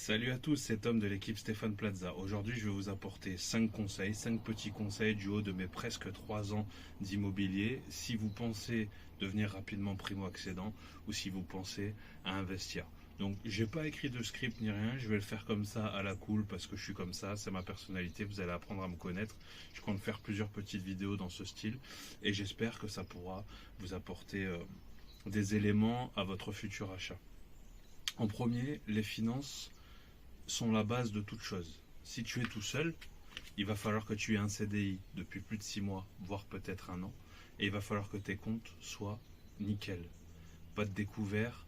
Salut à tous, c'est Tom de l'équipe Stéphane Plaza. Aujourd'hui, je vais vous apporter 5 conseils, 5 petits conseils du haut de mes presque 3 ans d'immobilier si vous pensez devenir rapidement primo-accédant ou si vous pensez à investir. Donc, j'ai pas écrit de script ni rien, je vais le faire comme ça à la cool parce que je suis comme ça, c'est ma personnalité, vous allez apprendre à me connaître. Je compte faire plusieurs petites vidéos dans ce style et j'espère que ça pourra vous apporter des éléments à votre futur achat. En premier, les finances sont la base de toute chose. Si tu es tout seul, il va falloir que tu aies un CDI depuis plus de 6 mois, voire peut-être un an, et il va falloir que tes comptes soient nickel. Pas de découvert,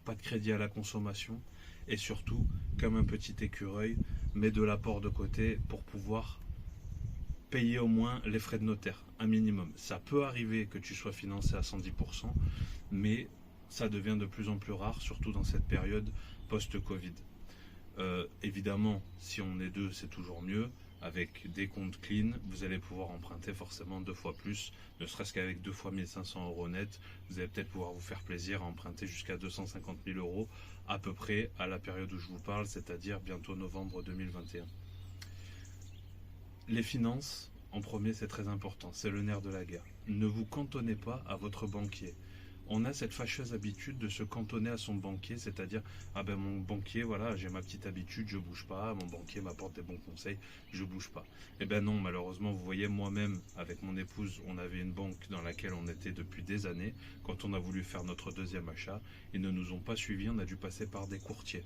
pas de crédit à la consommation, et surtout, comme un petit écureuil, mets de l'apport de côté pour pouvoir payer au moins les frais de notaire, un minimum. Ça peut arriver que tu sois financé à 110%, mais ça devient de plus en plus rare, surtout dans cette période post-Covid. Évidemment, si on est deux, c'est toujours mieux. Avec des comptes clean, vous allez pouvoir emprunter forcément 2 fois plus, ne serait-ce qu'avec 2 fois 1500 euros net. Vous allez peut-être pouvoir vous faire plaisir à emprunter jusqu'à 250 000 euros à peu près à la période où je vous parle, c'est-à-dire bientôt novembre 2021. Les finances, en premier, c'est très important, c'est le nerf de la guerre. Ne vous cantonnez pas à votre banquier. On a cette fâcheuse habitude de se cantonner à son banquier, c'est-à-dire ah ben mon banquier, voilà, j'ai ma petite habitude, je bouge pas, mon banquier m'apporte des bons conseils, je bouge pas. Eh ben non, malheureusement, vous voyez, moi-même, avec mon épouse, on avait une banque dans laquelle on était depuis des années. Quand on a voulu faire notre deuxième achat, ils ne nous ont pas suivis, on a dû passer par des courtiers.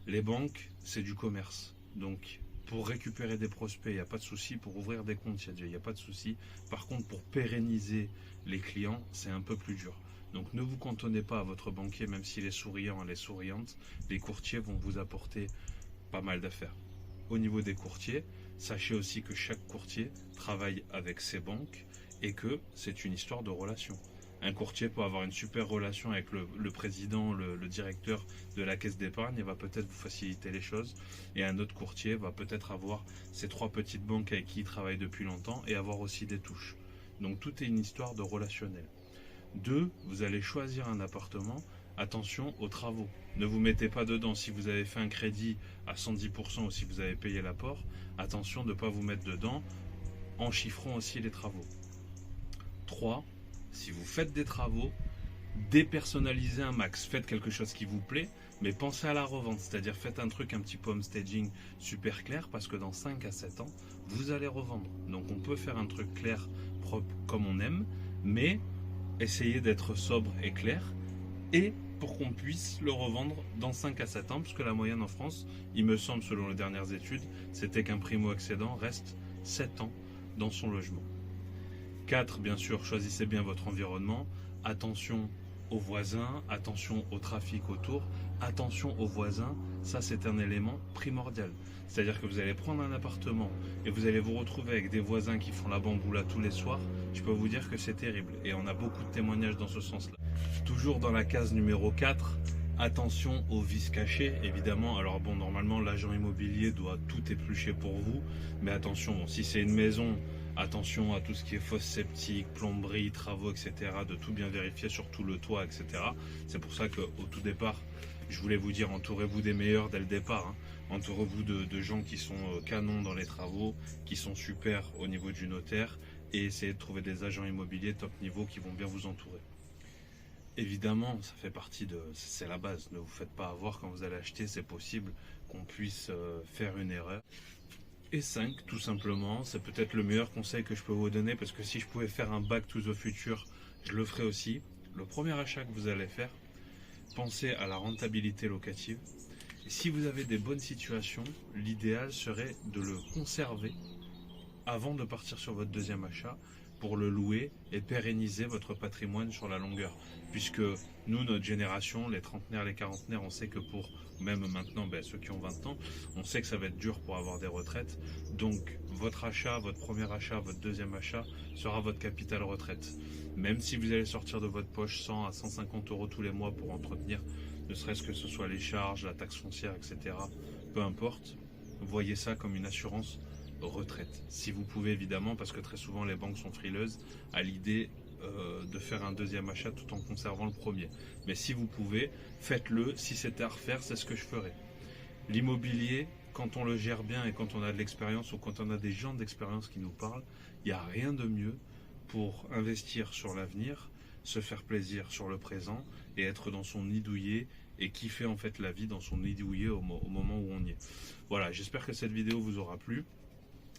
Les banques, c'est du commerce, donc pour récupérer des prospects, il n'y a pas de souci. Pour ouvrir des comptes, il n'y a pas de souci. Par contre, pour pérenniser les clients, c'est un peu plus dur. Donc ne vous cantonnez pas à votre banquier, même s'il est souriant, elle est souriante. Les courtiers vont vous apporter pas mal d'affaires. Au niveau des courtiers, sachez aussi que chaque courtier travaille avec ses banques et que c'est une histoire de relation. Un courtier peut avoir une super relation avec le président, le directeur de la caisse d'épargne et va peut-être vous faciliter les choses. Et un autre courtier va peut-être avoir ces 3 petites banques avec qui il travaille depuis longtemps et avoir aussi des touches. Donc tout est une histoire de relationnel. 2, vous allez choisir un appartement. Attention aux travaux. Ne vous mettez pas dedans. Si vous avez fait un crédit à 110% ou si vous avez payé l'apport, attention de ne pas vous mettre dedans en chiffrant aussi les travaux. 3, si vous faites des travaux, dépersonnalisez un max. Faites quelque chose qui vous plaît, mais pensez à la revente. C'est-à-dire faites un truc un petit peu homestaging super clair parce que dans 5 à 7 ans, vous allez revendre. Donc on peut faire un truc clair, propre, comme on aime, mais essayez d'être sobre et clair, et pour qu'on puisse le revendre dans 5 à 7 ans, puisque la moyenne en France, il me semble, selon les dernières études, c'était qu'un primo-accédant reste 7 ans dans son logement. 4, bien sûr, choisissez bien votre environnement. Attention aux voisins, attention au trafic autour, attention aux voisins, ça c'est un élément primordial. C'est-à-dire que vous allez prendre un appartement et vous allez vous retrouver avec des voisins qui font la bamboula tous les soirs, je peux vous dire que c'est terrible. Et on a beaucoup de témoignages dans ce sens-là. Toujours dans la case numéro 4, attention aux vices cachés, évidemment. Alors bon, normalement, l'agent immobilier doit tout éplucher pour vous, mais attention, si c'est une maison, attention à tout ce qui est fosse septique, plomberie, travaux, etc. De tout bien vérifier, surtout le toit, etc. C'est pour ça qu'au tout départ, je voulais vous dire, entourez-vous des meilleurs dès le départ. Hein. Entourez-vous de gens qui sont canons dans les travaux, qui sont super au niveau du notaire, et essayez de trouver des agents immobiliers top niveau qui vont bien vous entourer. Évidemment, ça fait partie de... c'est la base. Ne vous faites pas avoir quand vous allez acheter. C'est possible qu'on puisse faire une erreur. Et 5, tout simplement, c'est peut-être le meilleur conseil que je peux vous donner, parce que si je pouvais faire un back to the future, je le ferais aussi. Le premier achat que vous allez faire, pensez à la rentabilité locative. Et si vous avez des bonnes situations, l'idéal serait de le conserver avant de partir sur votre deuxième achat pour le louer et pérenniser votre patrimoine sur la longueur. Puisque nous, notre génération, les trentenaires, les quarantenaires, on sait que pour, même maintenant, ceux qui ont 20 ans, on sait que ça va être dur pour avoir des retraites. Donc, votre achat, votre premier achat, votre deuxième achat sera votre capital retraite. Même si vous allez sortir de votre poche 100 à 150 euros tous les mois pour entretenir, ne serait-ce que ce soit les charges, la taxe foncière, etc., peu importe, voyez ça comme une assurance retraite. Si vous pouvez, évidemment, parce que très souvent les banques sont frileuses à l'idée de faire un deuxième achat tout en conservant le premier. Mais si vous pouvez, faites-le. Si c'était à refaire, c'est ce que je ferais. L'immobilier, quand on le gère bien et quand on a de l'expérience ou quand on a des gens d'expérience qui nous parlent, il n'y a rien de mieux pour investir sur l'avenir, se faire plaisir sur le présent et être dans son nid douillet et kiffer en fait la vie dans son nid douillet au moment où on y est. Voilà, j'espère que cette vidéo vous aura plu.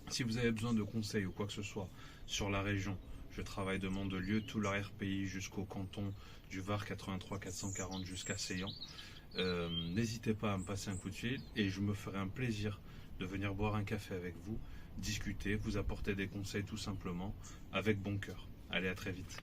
Si vous avez besoin de conseils ou quoi que ce soit sur la région, je travaille de Mandelieu, tout l'ARPI jusqu'au canton du Var 83 440 jusqu'à Seillan. N'hésitez pas à me passer un coup de fil et je me ferai un plaisir de venir boire un café avec vous, discuter, vous apporter des conseils tout simplement avec bon cœur. Allez, à très vite.